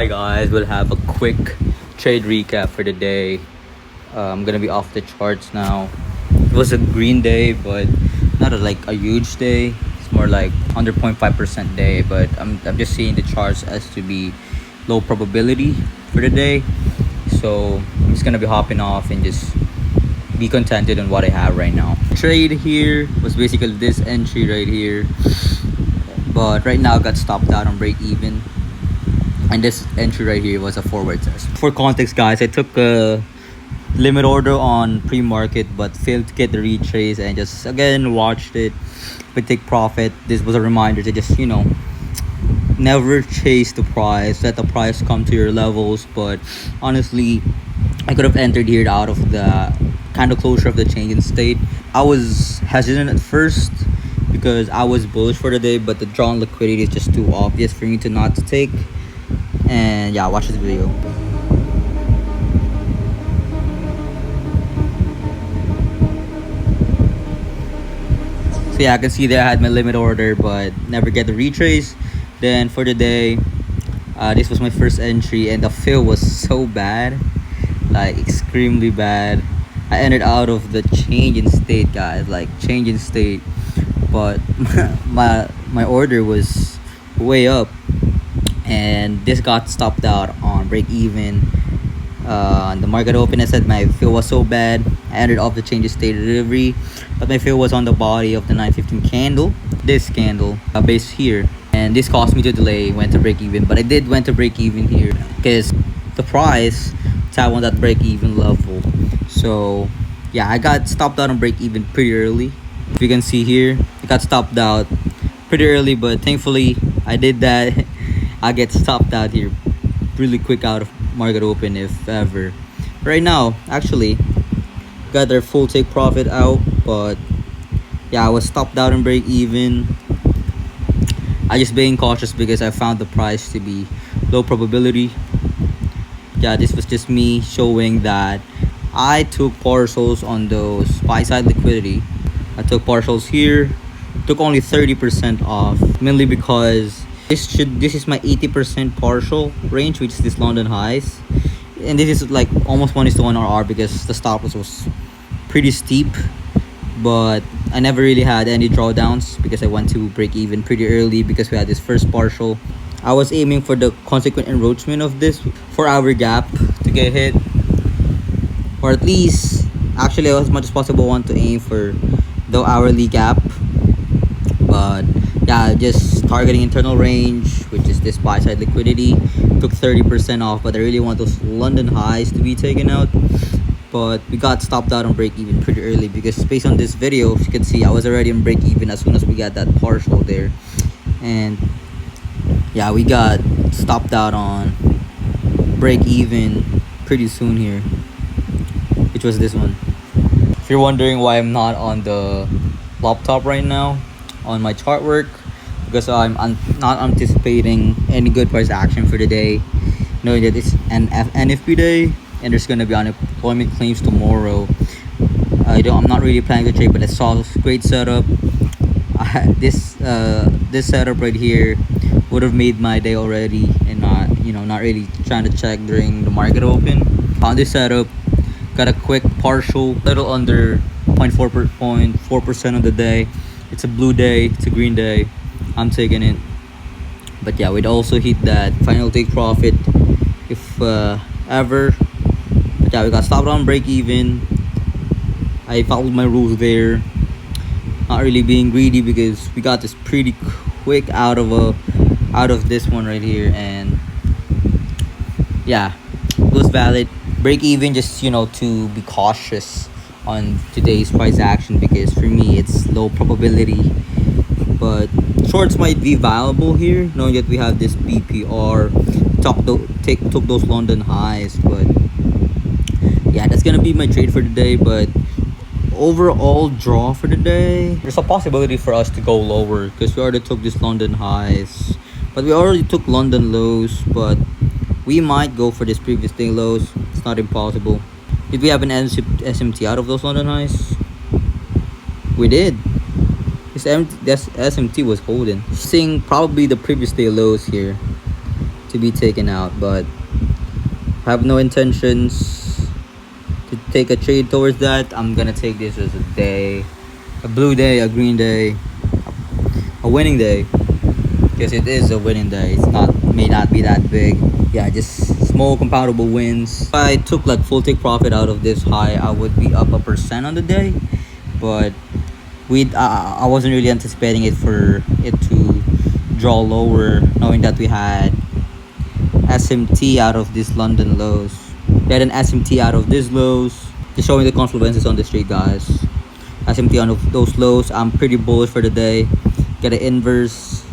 Hi guys, we'll have a quick trade recap for the day. I'm gonna be off the charts now. It was a green day, but not a huge day. It's more like 100.5% day, but I'm just seeing the charts as to be low probability for the day. So I'm just gonna be hopping off and just be contented on what I have right now. Trade here was basically this entry right here, but right now I got stopped out on break even. And this entry right here was a forward test. For context, guys, I took a limit order on pre-market but failed to get the retrace and just again watched it but take profit. This was a reminder to just never chase the price, let the price come to your levels. But honestly, I could have entered here out of the kind of closure of the change in state. I was hesitant at first because I was bullish for the day, but the drawn liquidity is just too obvious for me to not to take. And yeah, watch this video. So yeah, I can see that I had my limit order but never get the retrace. Then for the day, this was my first entry and the fill was so bad, like extremely bad. I ended out of the change in state, guys, like change in state, but my order was way up. And this got stopped out on break even. The market open, I said my fill was so bad. I ended off the change of state delivery, but my fill was on the body of the 915 candle. This candle base here, and this caused me to delay. Went to break even, but I did went to break even here because the price tapped on that break even level. So yeah, I got stopped out on break even pretty early. If you can see here, it got stopped out pretty early, but thankfully I did that. I get stopped out here really quick out of market open if ever. Right now, actually, got their full take profit out, but yeah, I was stopped out and break even. I just being cautious because I found the price to be low probability. Yeah, this was just me showing that I took partials on those buy side liquidity. I took partials here, took only 30% off, mainly because this is my 80% partial range, which is this London highs, and this is like almost 1:1 RR because the stop loss was pretty steep. But I never really had any drawdowns because I went to break even pretty early because we had this first partial. I was aiming for the consequent encroachment of this 4-hour gap to get hit, or at least actually as much as possible want to aim for the hourly gap. But yeah, just targeting internal range, which is this buy side liquidity. Took 30% off, but I really want those London highs to be taken out. But we got stopped out on break even pretty early because based on this video, if you can see, I was already on break even as soon as we got that partial there. And yeah, we got stopped out on break even pretty soon here, which was this one. If you're wondering why I'm not on the laptop right now on my chart work, because I'm not anticipating any good price action for the day, knowing that it's an NFP day and there's gonna be unemployment claims tomorrow. I'm not really planning to trade, but I saw this great setup. This setup right here would have made my day already, and not really trying to check during the market open. Found this setup, got a quick partial, little under 0.4% of the day. It's a blue day, it's a green day, I'm taking it. But yeah, we'd also hit that final take profit if ever. But yeah, we got stopped on break even. I followed my rules there, not really being greedy because we got this pretty quick out of this one right here. And yeah, it was valid. Break even, just to be cautious on today's price action because for me it's low probability. But shorts might be viable here, knowing that we have this BPR took those London highs. But yeah, that's gonna be my trade for today. But overall draw for the day, there's a possibility for us to go lower because we already took this London highs, but we already took London lows. But we might go for this previous day lows. It's not impossible. Did we have an SMT out of those London highs? We did. This SMT was holding. Seeing probably the previous day lows here. to be taken out, but have no intentions to take a trade towards that. I'm gonna take this as a blue day, a green day, a winning day, because it is a winning day. It's not, may not be that big. Yeah, just small compoundable wins. If I took like full take profit out of this high, I would be up 1% on the day, but I wasn't really anticipating it for it to draw lower, knowing that we had SMT out of these London lows. We had an SMT out of these lows. Just showing the consequences on this trade, guys. SMT on those lows. I'm pretty bullish for the day. Got an inverse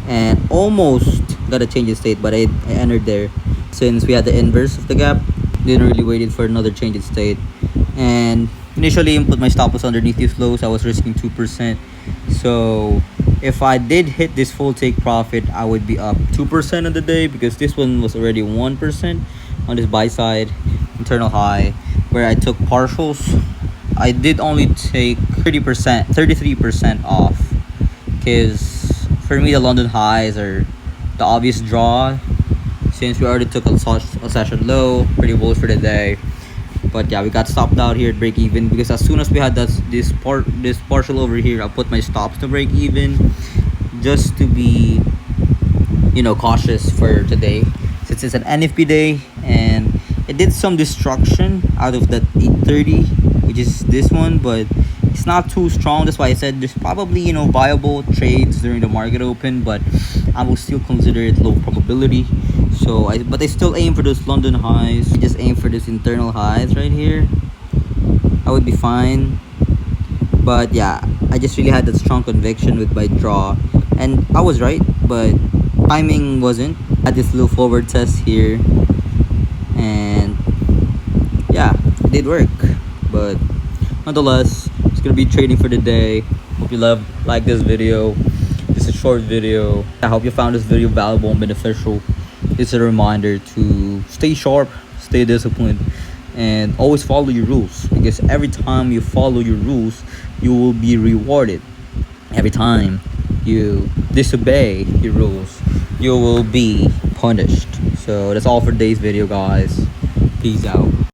and almost got a change in state, but I entered there since we had the inverse of the gap. Didn't really wait for another change in state, and initially put my stop loss underneath these lows. I was risking 2%, so if I did hit this full take profit, I would be up 2% on the day, because this one was already 1% on this buy side internal high where I took partials. I did only take 30%, 33% off, because for me the London highs are the obvious draw, since we already took a session low. Pretty bullish for the day. But yeah, we got stopped out here at break even, because as soon as we had this partial over here, I put my stops to break even, just to be, you know, cautious for today, since it's an NFP day, and it did some destruction out of that 830, which is this one, but it's not too strong. That's why I said there's probably, you know, viable trades during the market open, but I will still consider it low probability. So but I still aim for those London highs. Just aim for this internal highs right here. I would be fine. But yeah, I just really had that strong conviction with my draw, and I was right, but timing wasn't. Had this little forward test here, and yeah, it did work. But nonetheless, it's gonna be trading for the day. Hope you like this video. This is a short video. I hope you found this video valuable and beneficial. It's a reminder to stay sharp, stay disciplined, and always follow your rules, because every time you follow your rules, you will be rewarded. Every time you disobey your rules, you will be punished. So that's all for today's video, guys. Peace out.